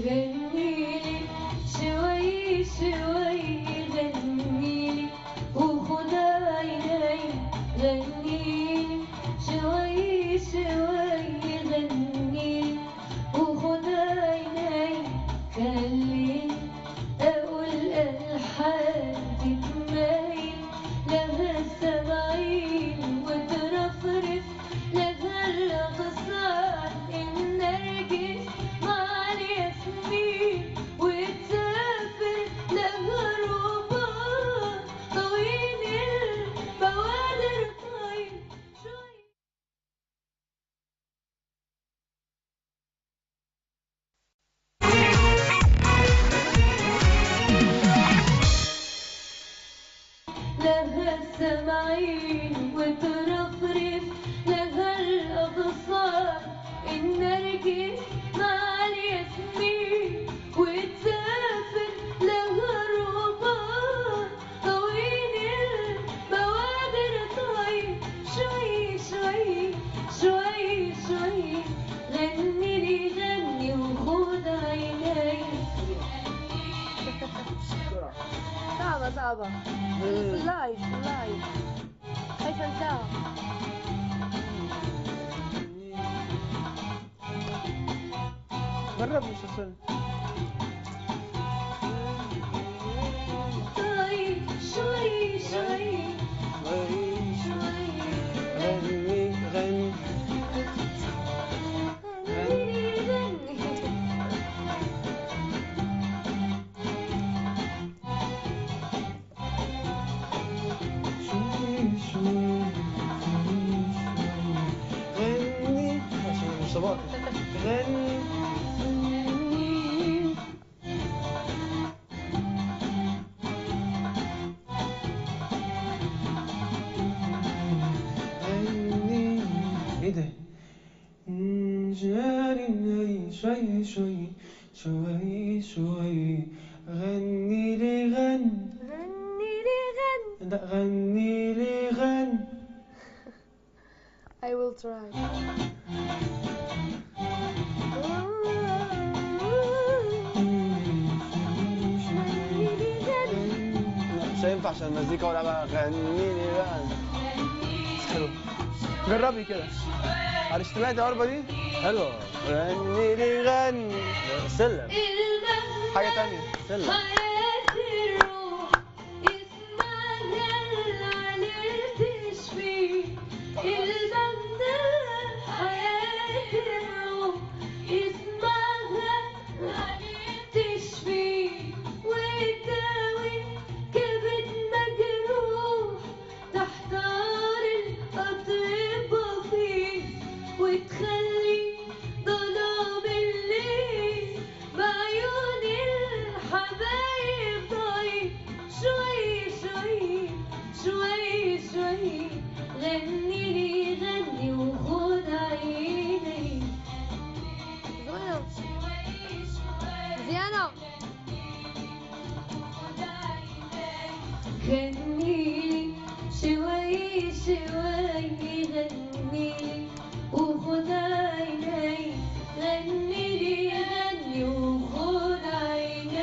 غنيلي شوي شوي غنيلي وخد عيني غنيلي شوي شوي غنيلي وخد عيني خليني أقول ألحان تتمايل لها السماعين وترفرف لها الأغصان النرجس مع الياسمين وتسافر لها الرباط طويل البوادر طاير شوي. لها السماعين وترفرف لها الأغصان النرجس مع الياسمين وتسافر لها الرباط طويل البوادر طاير شوي شوي شوي شوي غني لي غني وخد عيني. صعبة في اللايف خايفة انساها. جرب مش هسن. طيب شوي شوي شوي غني غني غني غني شوي شوي غني عشان مش صباح غني غني ايه ده؟ جاري شوي شوي شوي شوي غني لي غن غني لي غن. لا غني لي غن. I will try. مش هينفع عشان المزيكا ولا بقى غني لي غن. حلو جربي كده. عارف سمعت الضربة دي؟ حلوة. غني لي غن. سلم. حاجة تانية. سلم. حياة الروح اسمها العليل تشفي البند حياة الروح اسمها العليل تشفي وتداوي كبد مجروح تحتار الأطباء فيه وتخلي ظلام الليل بعيون الحبايب ضايع شوي شوي شوي شوي غني لي غني وخد عيني زيانة غني شوي شوي غني وخد عيني غني لي غني وخد عيني.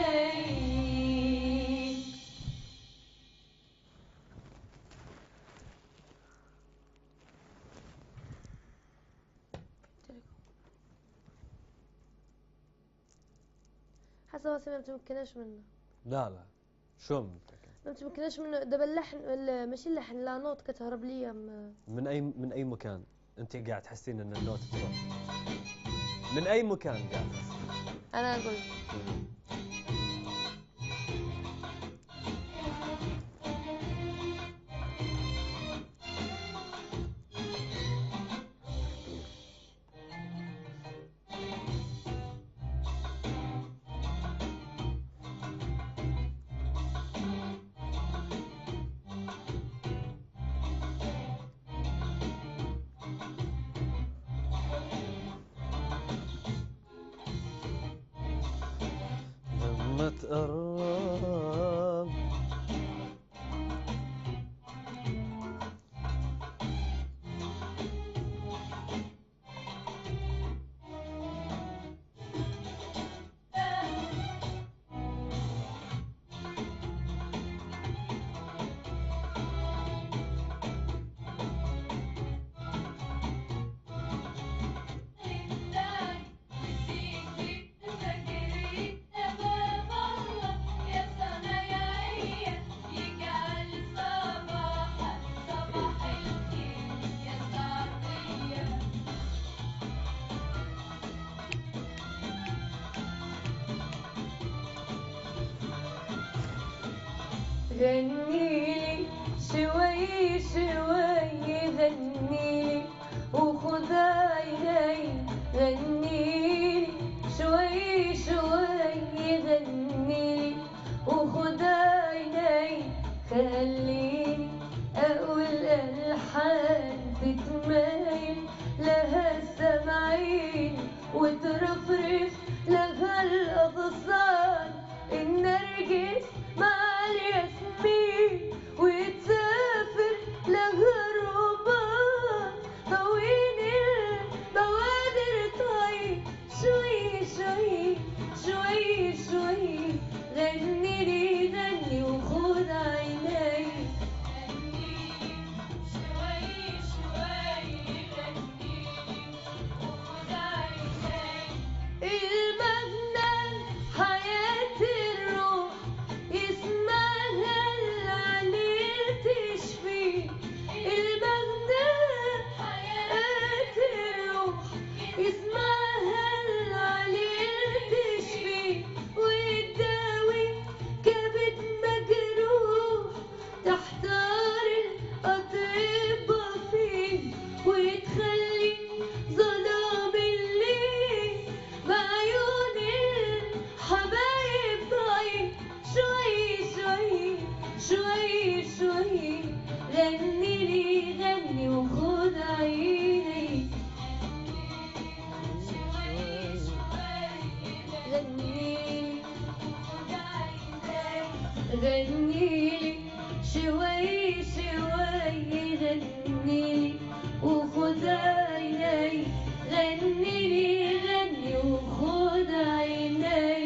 حاسة واسمة ما بتمكناش منه. لا شو متأكد؟ ما بتمكناش منه دابا اللحن ماشي اللحن لا نوت كتهرب ليا من أي مكان أنت قاعد تحسين إن النوت تروح؟ من أي مكان قاعد تحسين؟ انا اقول لما تقرب غنيلي شوي شوي غنيلي وخد عيني غنيلي شوي شوي غنيلي وخد عيني خليني أقول ألحان تتمايل لها السمعين وترفرف لها الأغصان النرجس مع الياسمين وتسافر لها الربان طويل البوادر طيب شوي شوي شوي شوي غني لي غني وخد عيني المجنان حياة الروح اسمها العليل تشفي المجنان حياة الروح اسمها العليل تشفي وتداوي كبد مجروح تحتار الأطباء فيه وتخلي ظلام الليل بعيون الحبايب ضايع شوي شوي شوي شوي غني لي غني وخد عيني غني غنيلي شوي شوي غنيلي وخد عيني غنيلي غني وخد عيني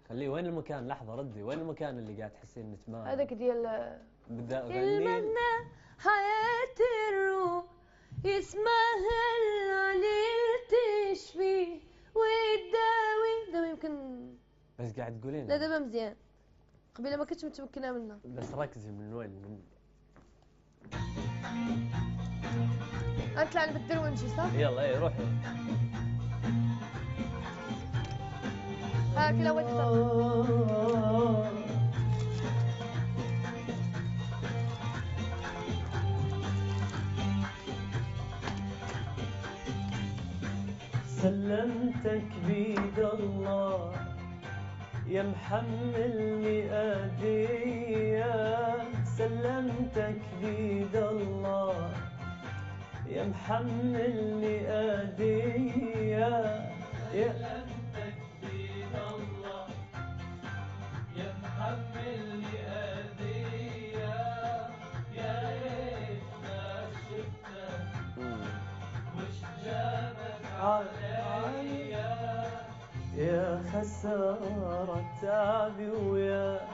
خليه وين المكان؟ لحظة ردي، وين المكان اللي قاعد تحسين انك ما هذاك ديال بدأ المجنى حياة الروح اسمها العليل تشفي وتداوي دابا يمكن بس قاعد تقولين لا دابا مزيان قبيله ما كنتش متمكنه منها بس ركزي من وين غنطلع نبدل ونجي صح يلا روحي هاك الاول اختار سلمتك بيد الله يا محملني أذية سلمتك بيد الله يا محملني أذية سلمتك بيد الله يا محملني أذية يا ريت ما شفتك وش جابك عليا يا خسارة تعبي وياك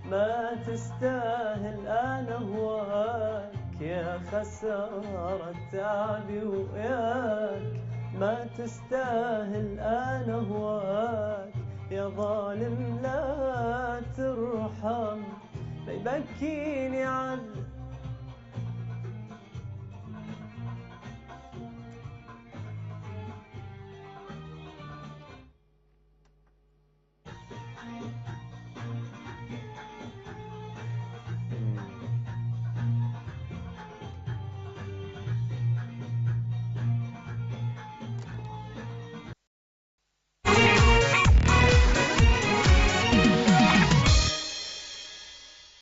ما تستاهل أنا هواك يا خسارة تعبي وياك ما تستاهل أنا هواك يا ظالم لا ترحم لا يبكيني عذاب